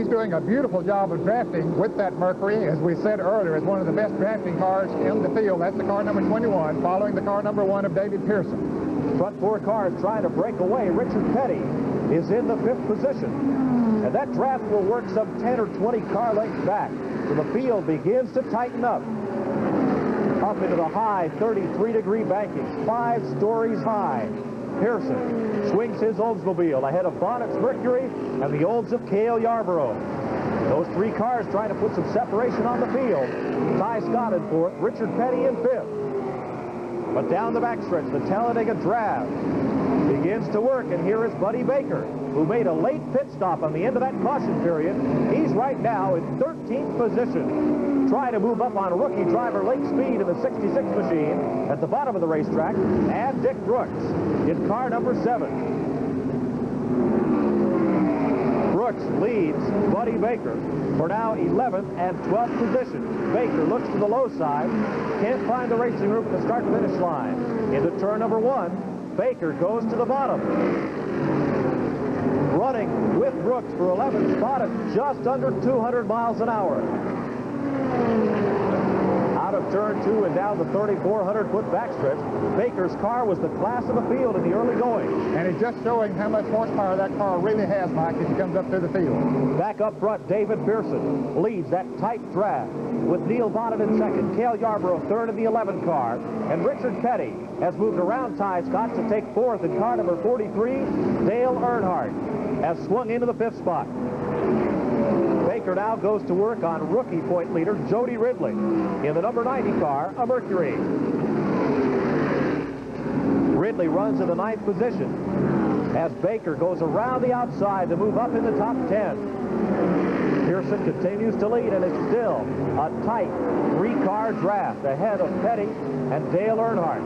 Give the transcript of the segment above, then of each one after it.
He's doing a beautiful job of drafting with that Mercury. As we said earlier, it's one of the best drafting cars in the field. That's the car number 21, following the car number 1 of David Pearson. Front 4 cars trying to break away. Richard Petty is in the 5th position. And that draft will work some 10 or 20 car lengths back. So the field begins to tighten up. Up into the high 33-degree banking, 5 stories high. Pearson swings his Oldsmobile ahead of Bonnet's Mercury and the Olds of Cale Yarborough. Those 3 cars trying to put some separation on the field. Ty Scott in 4th, Richard Petty in 5th. But down the backstretch, the Talladega draft begins to work, and here is Buddy Baker, who made a late pit stop on the end of that caution period. He's right now in 13th position, trying to move up on rookie driver Lake Speed in the 66 machine at the bottom of the racetrack, and Dick Brooks in car number 7. Brooks leads Buddy Baker for now 11th and 12th position. Baker looks to the low side, can't find the racing room at the start-finish line. Into turn number 1. Baker goes to the bottom. Running with Brooks for 11th spot at just under 200 miles an hour. Out of turn 2 and down the 3,400-foot backstretch, Baker's car was the class of the field in the early going. And it's just showing how much horsepower that car really has, Mike, as he comes up through the field. Back up front, David Pearson leads that tight draft with Neil Bonnet in 2nd, Cale Yarborough 3rd in the 11 car, and Richard Petty has moved around Ty Scott to take 4th in car number 43. Dale Earnhardt has swung into the 5th spot. Baker now goes to work on rookie point leader Jody Ridley in the number 90 car, a Mercury. Ridley runs in the 9th position as Baker goes around the outside to move up in the top 10. Pearson continues to lead, and it's still a tight 3-car draft ahead of Petty and Dale Earnhardt.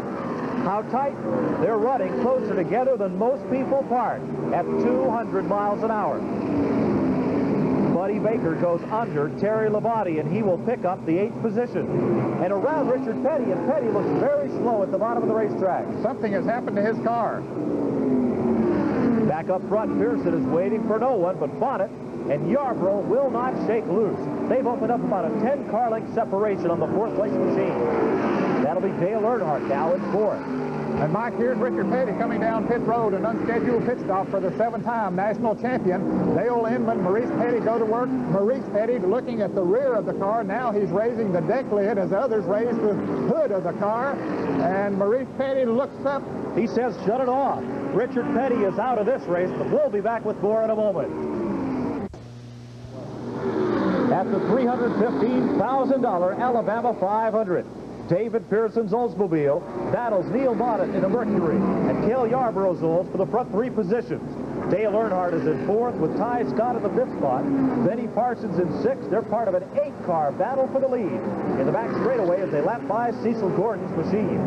How tight? They're running closer together than most people park at 200 miles an hour. Buddy Baker goes under Terry Labonte, and he will pick up the 8th position. And around Richard Petty, and Petty looks very slow at the bottom of the racetrack. Something has happened to his car. Back up front, Pearson is waiting for no one but Bonnet, and Yarborough will not shake loose. They've opened up about a 10-car length separation on the 4th place machine. That'll be Dale Earnhardt now in 4th. And Mike, here's Richard Petty coming down pit road, an unscheduled pit stop for the 7-time national champion. Dale Inman, Maurice Petty go to work. Maurice Petty looking at the rear of the car. Now he's raising the deck lid as others raise the hood of the car. And Maurice Petty looks up. He says, shut it off. Richard Petty is out of this race, but we'll be back with more in a moment. At the $315,000 Alabama 500. David Pearson's Oldsmobile battles Neil Bonnet in a Mercury and Cale Yarborough's Olds for the front 3 positions. Dale Earnhardt is in 4th with Ty Scott in the 5th spot. Benny Parsons in 6th. They're part of an 8-car battle for the lead in the back straightaway as they lap by Cecil Gordon's machine.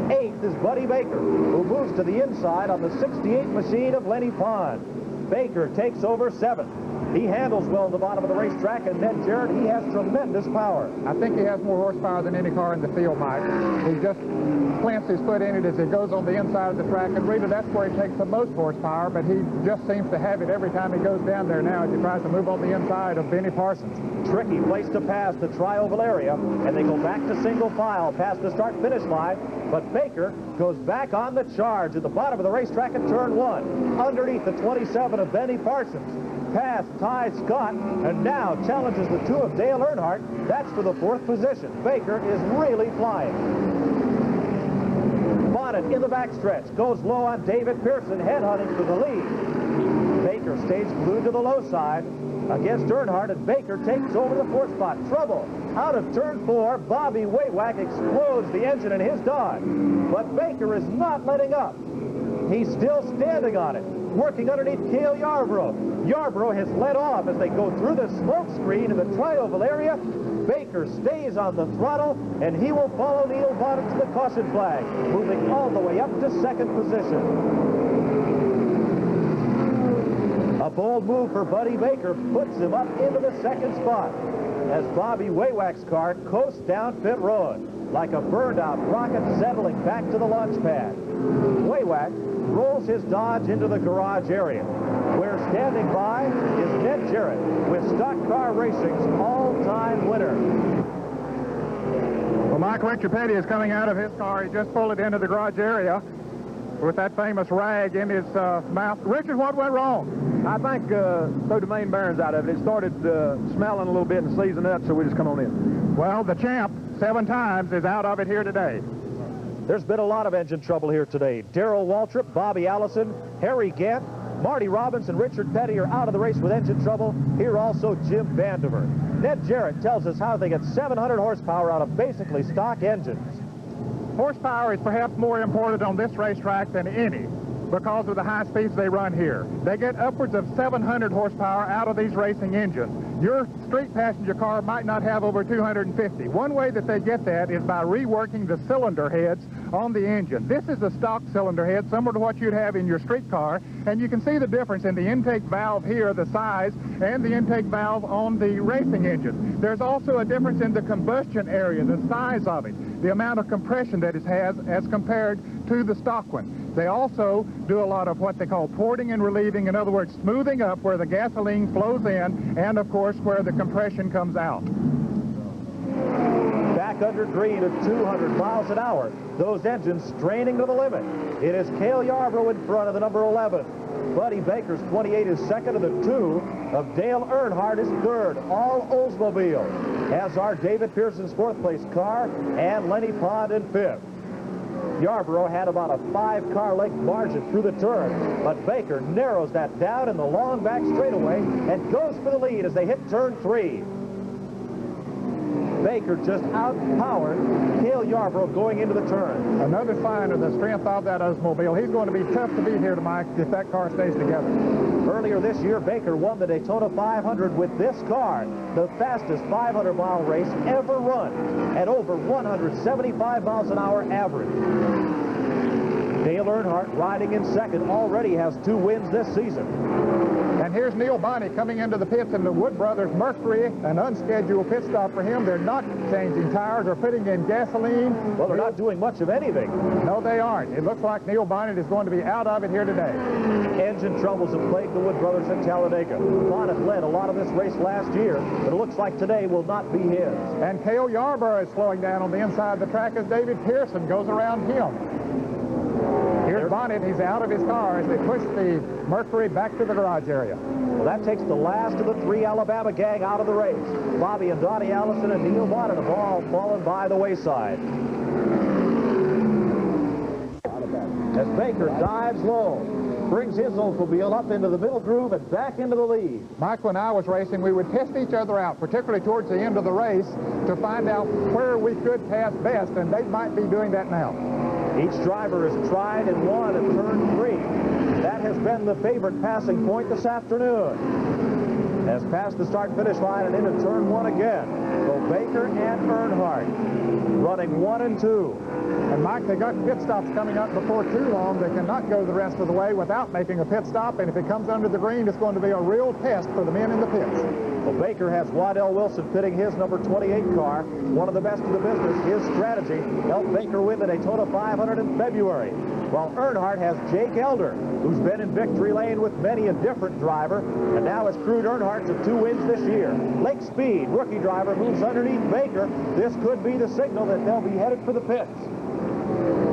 8th is Buddy Baker, who moves to the inside on the 68 machine of Lenny Pond. Baker takes over 7th. He handles well at the bottom of the racetrack, and then, Jared, he has tremendous power. I think he has more horsepower than any car in the field, Mike. He just plants his foot in it as it goes on the inside of the track, and really that's where he takes the most horsepower, but he just seems to have it every time he goes down there now as he tries to move on the inside of Benny Parsons. Tricky place to pass the tri-oval area, and they go back to single file past the start-finish line, but Baker goes back on the charge at the bottom of the racetrack at turn 1, underneath the 27 of Benny Parsons. Past Ty Scott, and now challenges the 2 of Dale Earnhardt. That's for the 4th position. Baker is really flying. Bonnet in the backstretch goes low on David Pearson, headhunting for the lead. Baker stays glued to the low side against Earnhardt, and Baker takes over the 4th spot. Trouble out of turn 4. Bobby Waywack explodes the engine in his Dodge, but Baker is not letting up. He's still standing on it, working underneath Cale Yarborough. Yarborough has led off as they go through the smoke screen in the tri-oval area. Baker stays on the throttle, and he will follow Neil Bonnet to the caution flag, moving all the way up to 2nd position. A bold move for Buddy Baker puts him up into the 2nd spot as Bobby Waywack's car coasts down pit road like a burned-out rocket settling back to the launch pad. Waywack rolls his Dodge into the garage area, where standing by is Ned Jarrett with Stock Car Racing's all-time winner. Well, Mike, Richard Petty is coming out of his car. He just pulled it into the garage area with that famous rag in his mouth. Richard, what went wrong? I think threw the main bearings out of it. It started smelling a little bit and seizing up, so we just come on in. Well, the champ, 7 times, is out of it here today. There's been a lot of engine trouble here today. Darrell Waltrip, Bobby Allison, Harry Gant, Marty Robbins, and Richard Petty are out of the race with engine trouble. Here also Jim Vandiver. Ned Jarrett tells us how they get 700 horsepower out of basically stock engines. Horsepower is perhaps more important on this racetrack than any because of the high speeds they run here. They get upwards of 700 horsepower out of these racing engines. Your street passenger car might not have over 250. One way that they get that is by reworking the cylinder heads on the engine. This is a stock cylinder head, similar to what you'd have in your street car, and you can see the difference in the intake valve here, the size, and the intake valve on the racing engine. There's also a difference in the combustion area, the size of it, the amount of compression that it has as compared to the stock one. They also do a lot of what they call porting and relieving, in other words, smoothing up where the gasoline flows in and, of course, where the compression comes out. Back under green at 200 miles an hour. Those engines straining to the limit. It is Cale Yarborough in front of the number 11. Buddy Baker's 28 is second, and the 2 of Dale Earnhardt is third. All Oldsmobile, as are David Pearson's 4th place car and Lenny Pond in 5th. Yarborough had about a 5-car length margin through the turn, but Baker narrows that down in the long back straightaway and goes for the lead as they hit turn 3. Baker just outpowered Cale Yarborough going into the turn. Another sign of the strength of that Oldsmobile. He's going to be tough to beat here tonight if that car stays together. Earlier this year, Baker won the Daytona 500 with this car, the fastest 500-mile race ever run, at over 175 miles an hour average. Dale Earnhardt, riding in second, already has 2 wins this season. And here's Neil Bonney coming into the pits in the Wood Brothers Mercury, an unscheduled pit stop for him. They're not changing tires or putting in gasoline. Well, they're not doing much of anything. No, they aren't. It looks like Neil Bonney is going to be out of it here today. Engine troubles have plagued the Wood Brothers at Talladega. Bonnet led a lot of this race last year, but it looks like today will not be his. And Cale Yarborough is slowing down on the inside of the track as David Pearson goes around him. Here's Bonnet. He's out of his car as they push the Mercury back to the garage area. Well, that takes the last of the 3 Alabama gang out of the race. Bobby and Donnie Allison and Neil Bonnet have all fallen by the wayside. As Baker dives low, brings his Oldsmobile up into the middle groove and back into the lead. Mike, when I was racing, we would test each other out, particularly towards the end of the race, to find out where we could pass best, and they might be doing that now. Each driver has tried and won at turn 3. That has been the favorite passing point this afternoon. As past the start-finish line and into turn 1 again. So Baker and Earnhardt running 1 and 2. And Mike, they got pit stops coming up before too long. They cannot go the rest of the way without making a pit stop, and if it comes under the green, it's going to be a real test for the men in the pits. Well, Baker has Waddell Wilson pitting his number 28 car, one of the best in the business. His strategy helped Baker win the Daytona 500 in February, while Earnhardt has Jake Elder, who's been in victory lane with many a different driver, and now has crewed Earnhardt to 2 wins this year. Lake Speed, rookie driver, moves underneath Baker. This could be the signal that they'll be headed for the pits.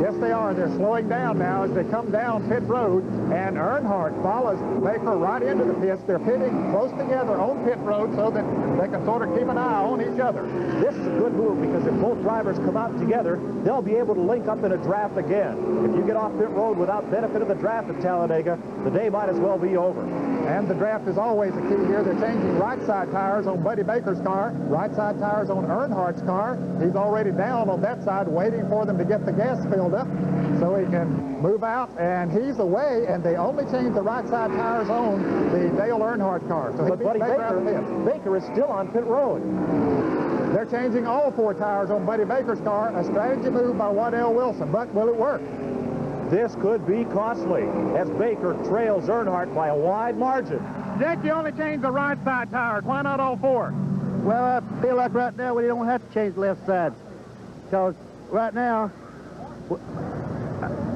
Yes, they are. They're slowing down now as they come down pit road, and Earnhardt follows Baker right into the pits. They're pitting close together on pit road so that they can sort of keep an eye on each other. This is a good move because if both drivers come out together, they'll be able to link up in a draft again. If you get off pit road without benefit of the draft at Talladega, the day might as well be over. And the draft is always a key here. They're changing right side tires on Buddy Baker's car, right side tires on Earnhardt's car. He's already down on that side waiting for them to get the gas filled up so he can move out, and he's away, and they only changed the right side tires on the Dale Earnhardt car. So but Buddy Baker is still on pit road. They're changing all 4 tires on Buddy Baker's car, a strategy move by Waddell Wilson, but will it work? This could be costly as Baker trails Earnhardt by a wide margin. Jake, you only changed the right side tires. Why not all 4? Well, I feel like right now we don't have to change the left side, because right now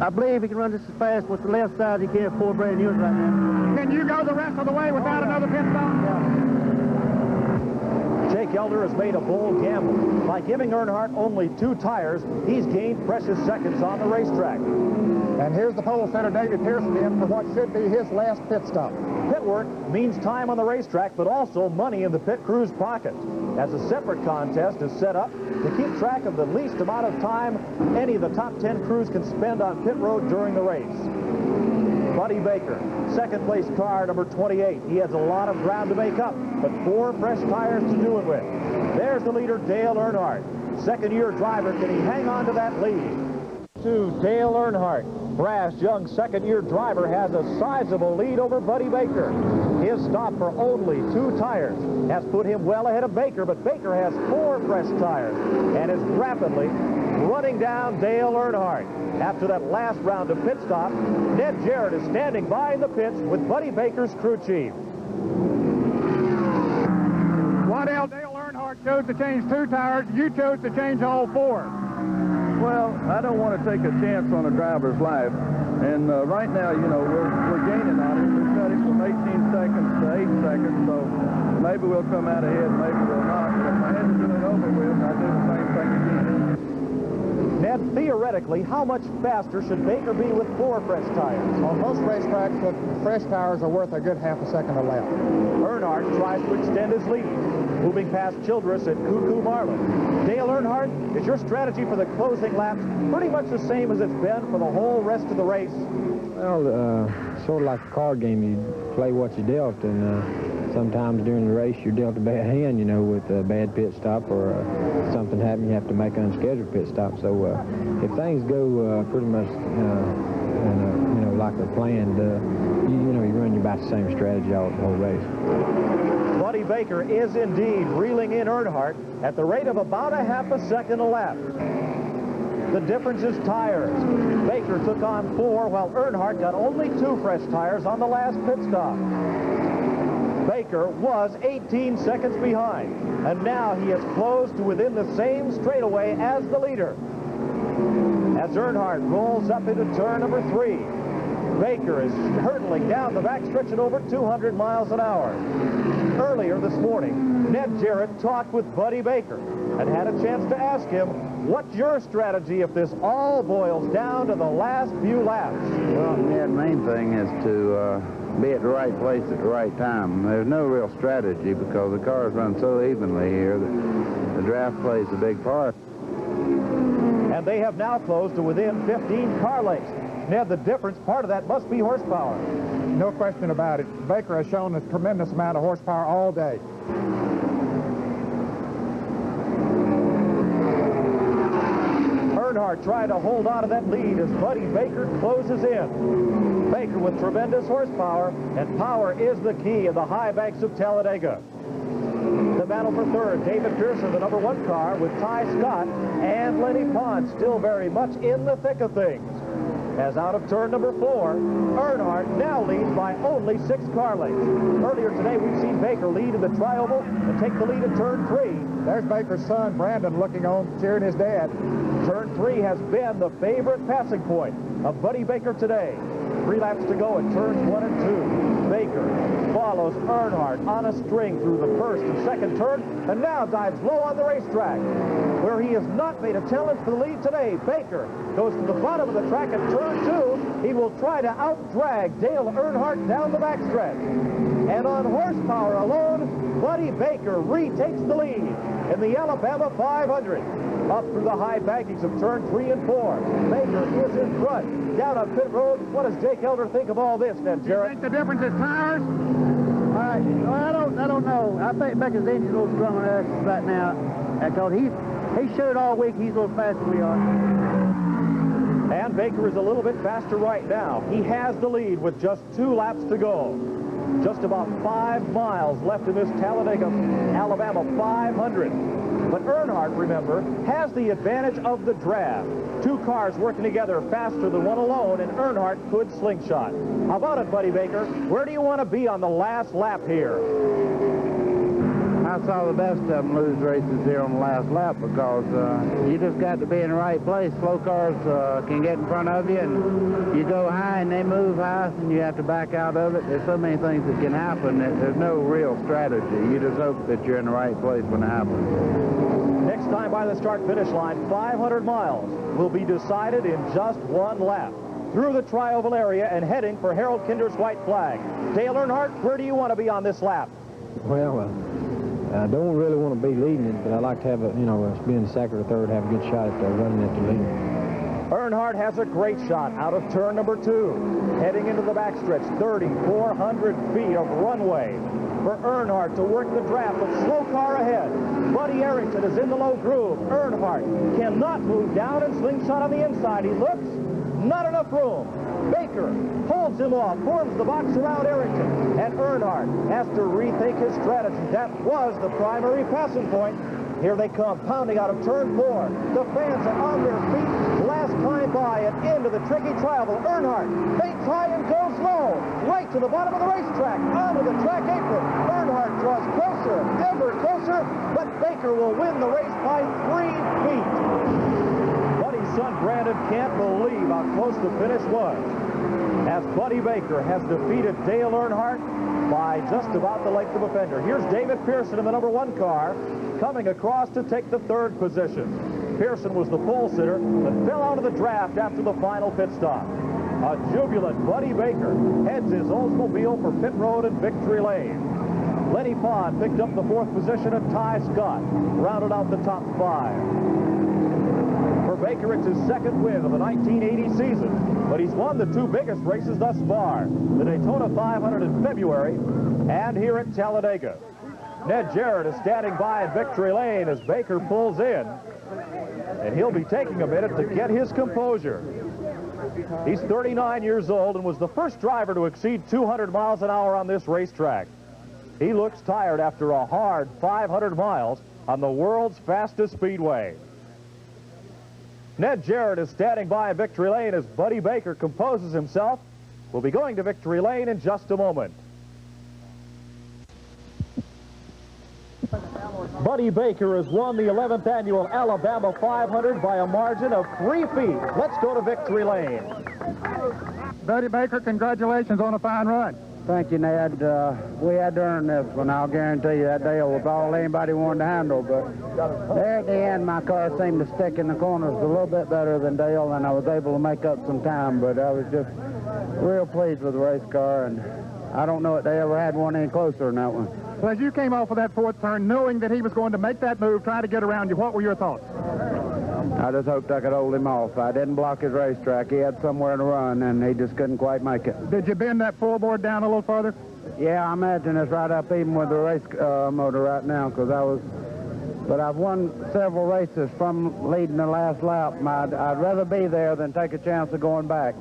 I believe he can run just as fast with the left side as he can 4 brand new right now. Can you go the rest of the way without another pit stop? Yeah. Jake Elder has made a bold gamble. By giving Earnhardt only 2 tires, he's gained precious seconds on the racetrack. And here's the pole setter, David Pearson, in for what should be his last pit stop. Pit work means time on the racetrack, but also money in the pit crew's pocket, as a separate contest is set up to keep track of the least amount of time any of the top 10 crews can spend on pit road during the race. Buddy Baker, second place car, number 28. He has a lot of ground to make up, but 4 fresh tires to do it with. There's the leader, Dale Earnhardt. Second-year driver, can he hang on to that lead? To Dale Earnhardt. Brass, young second-year driver, has a sizable lead over Buddy Baker. His stop for only 2 tires has put him well ahead of Baker, but Baker has 4 fresh tires and is rapidly running down Dale Earnhardt. After that last round of pit stop, Ned Jarrett is standing by in the pits with Buddy Baker's crew chief. Waddell, Dale Earnhardt chose to change 2 tires. You chose to change all 4. Well, I don't want to take a chance on a driver's life. And right now, you know, we're gaining on it. We've got it from 18 seconds to 8 seconds, so maybe we'll come out ahead, maybe we'll not. But if I had to do it over with, I'd do the same thing again. Ned, theoretically, how much faster should Baker be with 4 fresh tires? On most racetracks, the fresh tires are worth a good half a second a lap. Earnhardt tries to extend his lead, moving past Childress and Cuckoo Marlin. Dale Earnhardt, is your strategy for the closing laps pretty much the same as it's been for the whole rest of the race? Well, sort of like a card game. You play what you dealt, and sometimes during the race you're dealt a bad hand, you know, with a bad pit stop or something happened, you have to make an unscheduled pit stop. So if things go pretty much, you know, like they're planned, you know, you run about the same strategy all the whole race. Buddy Baker is indeed reeling in Earnhardt at the rate of about a half a second a lap. The difference is tires. Baker took on 4, while Earnhardt got only 2 fresh tires on the last pit stop. Baker was 18 seconds behind, and now he has closed to within the same straightaway as the leader. As Earnhardt rolls up into turn number 3, Baker is hurtling down the backstretch at over 200 miles an hour. Earlier this morning, Ned Jarrett talked with Buddy Baker and had a chance to ask him, what's your strategy if this all boils down to the last few laps? Well, Ned, main thing is to be at the right place at the right time. There's no real strategy because the cars run so evenly here that the draft plays a big part. And they have now closed to within 15 car lengths. Ned, the difference, part of that must be horsepower. No question about it. Baker has shown a tremendous amount of horsepower all day. Earnhardt trying to hold on to that lead as Buddy Baker closes in. Baker with tremendous horsepower, and power is the key in the high banks of Talladega. The battle for third, David Pearson, the number 1 car, with Ty Scott and Lenny Pond still very much in the thick of things. As out of turn number 4, Earnhardt now leads by only 6 car lengths. Earlier today, we've seen Baker lead in the tri-oval and take the lead in turn 3. There's Baker's son, Brandon, looking on, cheering his dad. Turn 3 has been the favorite passing point of Buddy Baker today. 3 laps to go at turns 1 and 2. Baker follows Earnhardt on a string through the first and second turn, and now dives low on the racetrack, where he has not made a challenge for the lead today. Baker goes to the bottom of the track at turn 2. He will try to out-drag Dale Earnhardt down the backstretch. And on horsepower alone, Buddy Baker retakes the lead in the Alabama 500. Up through the high bankings of turn 3 and 4. Baker is in front. Down on pit road. What does Jake Elder think of all this, then, Jarrett? You think the difference is tires? Well, I don't know. I think Baker's engine's a little stronger than us right now. Because he showed all week he's a little faster than we are. And Baker is a little bit faster right now. He has the lead with just 2 laps to go. Just about 5 miles left in this Talladega, Alabama 500. But Earnhardt, remember, has the advantage of the draft. 2 cars working together faster than one alone, and Earnhardt could slingshot. How about it, Buddy Baker? Where do you want to be on the last lap here? I saw the best of them lose races here on the last lap because you just got to be in the right place. Slow cars can get in front of you, and you go high and they move high, and you have to back out of it. There's so many things that can happen that there's no real strategy. You just hope that you're in the right place when it happens. Next time by the start-finish line, 500 miles will be decided in just one lap. Through the tri-oval area and heading for Harold Kinder's white flag. Dale Earnhardt, where do you want to be on this lap? Well, I don't really want to be leading it, but I like to have, being second or third, have a good shot at running at the lead. Earnhardt has a great shot out of turn number 2. Heading into the backstretch, 3,400 feet of runway for Earnhardt to work the draft, but slow car ahead. Buddy Arrington is in the low groove. Earnhardt cannot move down and slingshot on the inside. He looks, not enough room. Baker holds him off, forms the box around Arrington, and Earnhardt has to rethink his strategy. That was the primary passing point. Here they come, pounding out of turn 4. The fans are on their feet. Last climb by and into the tricky tri-oval. Earnhardt baits high and goes low, right to the bottom of the racetrack, onto the track apron. Earnhardt draws closer, ever closer, but Baker will win the race by 3 feet. Buddy's son Brandon can't believe how close the finish was, as Buddy Baker has defeated Dale Earnhardt by just about the length of a fender. Here's David Pearson in the number 1 car, coming across to take the 3rd position. Pearson was the pole sitter, but fell out of the draft after the final pit stop. A jubilant Buddy Baker heads his Oldsmobile for pit road and victory lane. Lenny Pond picked up the 4th position, and Ty Scott rounded out the top 5. For Baker, it's his 2nd win of the 1980 season, but he's won the 2 biggest races thus far, the Daytona 500 in February and here at Talladega. Ned Jarrett is standing by in victory lane as Baker pulls in, and he'll be taking a minute to get his composure. He's 39 years old and was the first driver to exceed 200 miles an hour on this racetrack. He looks tired after a hard 500 miles on the world's fastest speedway. Ned Jarrett is standing by in victory lane as Buddy Baker composes himself. We'll be going to victory lane in just a moment. Buddy Baker has won the 11th annual Alabama 500 by a margin of 3 feet. Let's go to victory lane. Buddy Baker, congratulations on a fine run. Thank you, Ned. We had to earn this one. I'll guarantee you that deal was all anybody wanted to handle. But there at the end, my car seemed to stick in the corners a little bit better than Dale, and I was able to make up some time. But I was just real pleased with the race car, and I don't know if they ever had one any closer than that one. Well, as you came off of that 4th turn, knowing that he was going to make that move, try to get around you, what were your thoughts? I just hoped I could hold him off. I didn't block his racetrack. He had somewhere to run, and he just couldn't quite make it. Did you bend that floorboard down a little further? Yeah, I imagine it's right up even with the race motor right now, because but I've won several races from leading the last lap. I'd rather be there than take a chance of going back.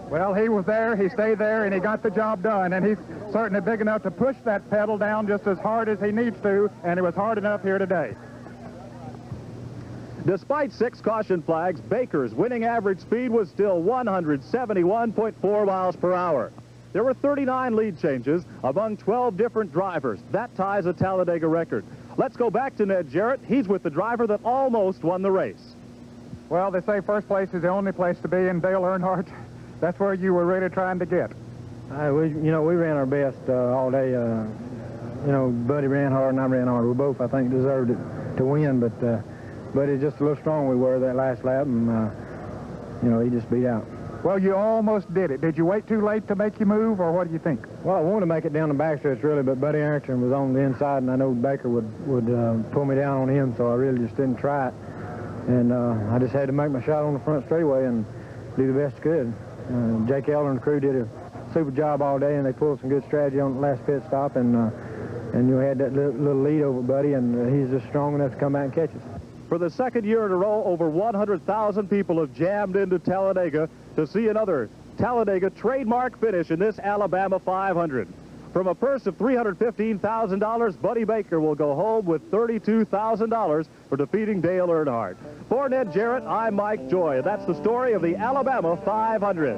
Well, he was there, he stayed there, and he got the job done, and he's certainly big enough to push that pedal down just as hard as he needs to, and it was hard enough here today. Despite 6 caution flags, Baker's winning average speed was still 171.4 miles per hour. There were 39 lead changes among 12 different drivers. That ties a Talladega record. Let's go back to Ned Jarrett. He's with the driver that almost won the race. Well, they say first place is the only place to be, and Dale Earnhardt, that's where you were really trying to get. We ran our best all day. Buddy ran hard and I ran hard. We both, I think, deserved it to win, but it's just a little strong we were that last lap, and he just beat out. Well, you almost did it. Did you wait too late to make you move, or what do you think? Well, I wanted to make it down the backstretch, really, but Buddy Arrington was on the inside, and I know Baker would pull me down on him, so I really just didn't try it. And I just had to make my shot on the front straightaway and do the best I could. Jake Elder and the crew did a super job all day, and they pulled some good strategy on the last pit stop, and you had that little lead over Buddy, and he's just strong enough to come back and catch us. For the 2nd year in a row, over 100,000 people have jammed into Talladega to see another Talladega trademark finish in this Alabama 500. From a purse of $315,000, Buddy Baker will go home with $32,000 for defeating Dale Earnhardt. For Ned Jarrett, I'm Mike Joy, and that's the story of the Alabama 500.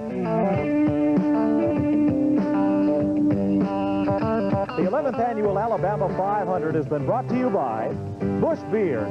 The 11th Annual Alabama 500 has been brought to you by Busch Beer.